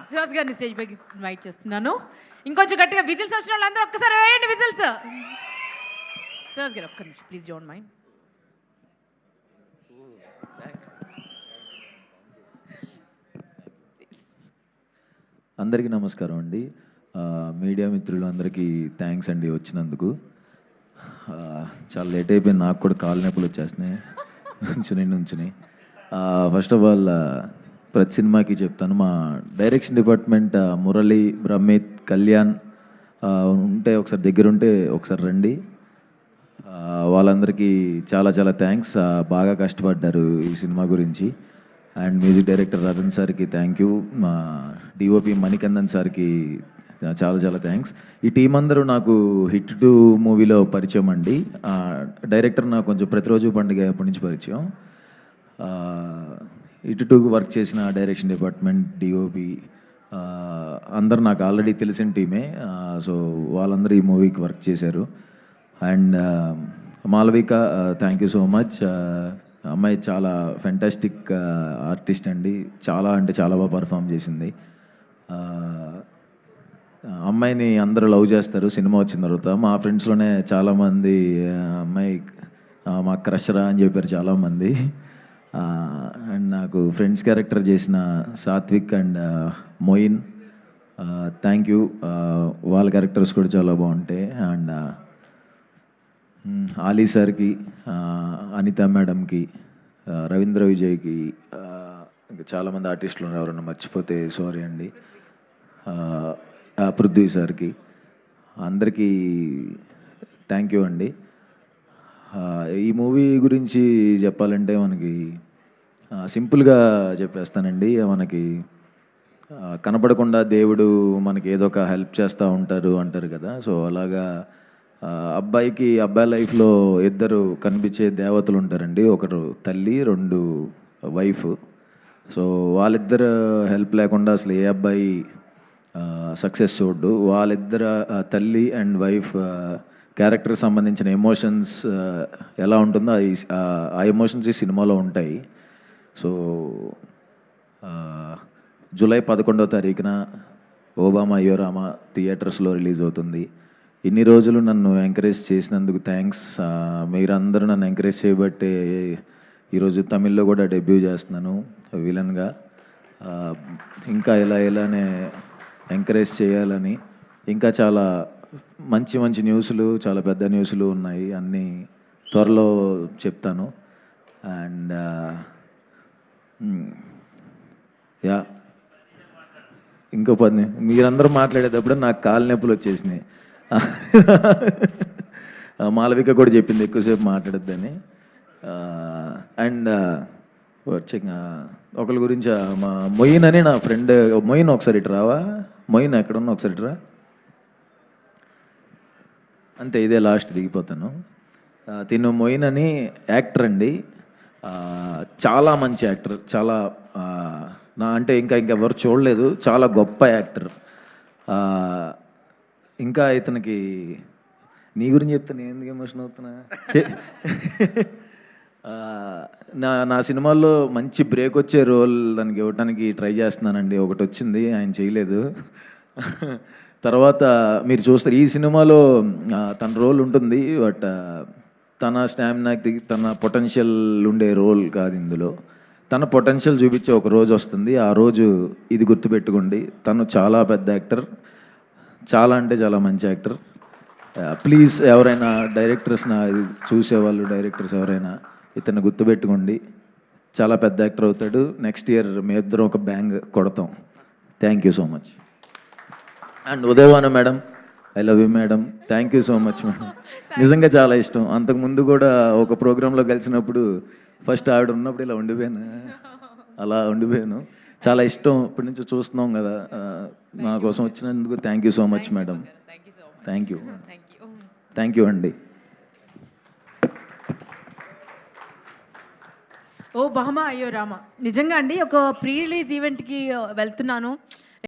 సుహాస్ గారిని స్టేజ్ పైకి ఇన్వైట్ చేస్తున్నాను. ఇంకొంచెం గట్టిగా విజిల్స్ వచ్చిన వాళ్ళందరూ ఒక్కసారి వేయండి విజిల్స్. సుహాస్ గారు ఒక్క నిమిషం ప్లీజ్ డోంట్ మైండ్. అందరికీ నమస్కారం అండి. మీడియా మిత్రులు అందరికీ థ్యాంక్స్ అండి వచ్చినందుకు. చాలా లేట్ అయిపోయింది, నాకు కూడా కాలు నొప్పులు వచ్చేస్తున్నాయి నుంచుని. ఫస్ట్ ఆఫ్ ఆల్ ప్రతి సినిమాకి చెప్తాను, మా డైరెక్షన్ డిపార్ట్మెంట్ మురళి, బ్రహ్మిత్, కళ్యాణ్ ఉంటే ఒకసారి దగ్గర ఉంటే ఒకసారి రండి. వాళ్ళందరికీ చాలా చాలా థ్యాంక్స్. బాగా కష్టపడ్డారు ఈ సినిమా గురించి. అండ్ మ్యూజిక్ డైరెక్టర్ రతన్ సార్కి థ్యాంక్ యూ. మా డిఓపి మణికందన్ సార్కి చాలా చాలా థ్యాంక్స్. ఈ టీం అందరూ నాకు హిట్ 2 మూవీలో పరిచయం అండి. డైరెక్టర్ నాకు కొంచెం ప్రతిరోజు పండుగ అప్పటి నుంచి పరిచయం. హిట్ 2 వర్క్ చేసిన డైరెక్షన్ డిపార్ట్మెంట్, డిఓపి అందరు నాకు ఆల్రెడీ తెలిసిన టీమే. సో వాళ్ళందరూ ఈ మూవీకి వర్క్ చేశారు. And Malavika thank you so much. అమ్మాయి చాలా ఫెంటాస్టిక్ ఆర్టిస్ట్ అండి, చాలా అంటే చాలా బాగా పర్ఫామ్ చేసింది. అమ్మాయిని అందరూ లవ్ చేస్తారు సినిమా వచ్చిన తర్వాత. మా ఫ్రెండ్స్లోనే చాలామంది అమ్మాయి మా క్రషరా అని చెప్పారు చాలామంది. అండ్ నాకు ఫ్రెండ్స్ క్యారెక్టర్ చేసిన Satvik and Moin thank you. వాళ్ళ క్యారెక్టర్స్ కూడా చాలా బాగుంటాయి. అండ్ ఆలీ సార్కి, అనిత మేడంకి, రవీంద్ర విజయ్కి, ఇంకా చాలామంది ఆర్టిస్టులు ఉన్నారు, ఎవరన్నా మర్చిపోతే సారీ అండి. పృథ్వీ సార్కి, అందరికీ థ్యాంక్ యూ అండి. ఈ మూవీ గురించి చెప్పాలంటే మనకి సింపుల్గా చెప్పేస్తానండి. మనకి కనపడకుండా దేవుడు మనకి ఏదో ఒక హెల్ప్ చేస్తూ ఉంటారు అంటారు కదా. సో అలాగా అబ్బాయికి అబ్బాయి లైఫ్లో 2 కనిపించే దేవతలు ఉంటారండి. ఒకరు తల్లి, 2 వైఫ్. సో వాళ్ళిద్దరు హెల్ప్ లేకుండా అసలు ఏ అబ్బాయి సక్సెస్ చూడ్డు. వాళ్ళిద్దరు తల్లి అండ్ వైఫ్ క్యారెక్టర్కి సంబంధించిన ఎమోషన్స్ ఎలా ఉంటుందో ఆ ఎమోషన్స్ ఈ సినిమాలో ఉంటాయి. సో జూలై 11వ తారీఖున ఓబామా అయ్యో రామా థియేటర్స్లో రిలీజ్ అవుతుంది. ఇన్ని రోజులు నన్ను ఎంకరేజ్ చేసినందుకు థ్యాంక్స్. మీరందరూ నన్ను ఎంకరేజ్ చేయబట్టే ఈరోజు తమిళ్లో కూడా డెబ్యూ చేస్తున్నాను విలన్గా. ఇంకా ఇలానే ఎంకరేజ్ చేయాలని, ఇంకా చాలా మంచి మంచి న్యూస్లు, చాలా పెద్ద న్యూస్లు ఉన్నాయి, అన్నీ త్వరలో చెప్తాను. అండ్ యా ఇంకో 10 మీరందరూ మాట్లాడేటప్పుడు నాకు కాలు నొప్పులు వచ్చేసినాయి. మాలవిక కూడా చెప్పింది ఎక్కువసేపు మాట్లాడద్దని. అండ్ ఒకరి గురించి మా మొయిన్ అని నా ఫ్రెండ్. మొయిన్ ఒకసారి ఇటు రావా? మొయిన్ ఎక్కడున్నా ఒకసారి ఇటు రా. అంతే, ఇదే లాస్ట్, దిగిపోతాను. తిను మొయిన్ అని యాక్టర్ అండి. చాలా మంచి యాక్టర్, చాలా అంటే ఇంకా ఎవరు చూడలేదు, చాలా గొప్ప యాక్టర్. ఇంకా ఇతనికి నీ గురించి చెప్తే నేను ఎందుకు ఎమోషన్ అవుతున్నా. నా సినిమాల్లో మంచి బ్రేక్ వచ్చే రోల్ దానికి ఇవ్వటానికి ట్రై చేస్తున్నానండి. ఒకటి వచ్చింది, ఆయన చేయలేదు. తర్వాత మీరు చూస్తారు ఈ సినిమాలో తన రోల్ ఉంటుంది, బట్ తన స్టామినాకి, తన పొటెన్షియల్ ఉండే రోల్ కాదు ఇందులో. తన పొటెన్షియల్ చూపించే ఒక రోజు వస్తుంది, ఆ రోజు ఇది గుర్తుపెట్టుకోండి. తను చాలా పెద్ద యాక్టర్, చాలా అంటే చాలా మంచి యాక్టర్. ప్లీజ్ ఎవరైనా డైరెక్టర్స్ చూసేవాళ్ళు, డైరెక్టర్స్ ఎవరైనా ఇతను గుర్తుపెట్టుకోండి. చాలా పెద్ద యాక్టర్ అవుతాడు. నెక్స్ట్ ఇయర్ మీ ఇద్దరం ఒక బ్యాంగ్ కొడతాం. Thank you so much. And ఉదయవాన madam, I love you madam. Thank you so much madam. నిజంగా చాలా ఇష్టం. అంతకుముందు కూడా ఒక ప్రోగ్రాంలో కలిసినప్పుడు ఫస్ట్ ఆవిడ ఉన్నప్పుడు ఇలా ఉండిపోయాను. చాలా ఇష్టం. ఇప్పటి నుంచి చూస్తున్నాం కదా. నా కోసం వచ్చినందుకు thank you so much madam. Thank you అండి. ఓ బామా అయ్యో రామా, నిజంగా అండి ఒక ప్రీ రిలీజ్ ఈవెంట్కి వెళ్తున్నాను.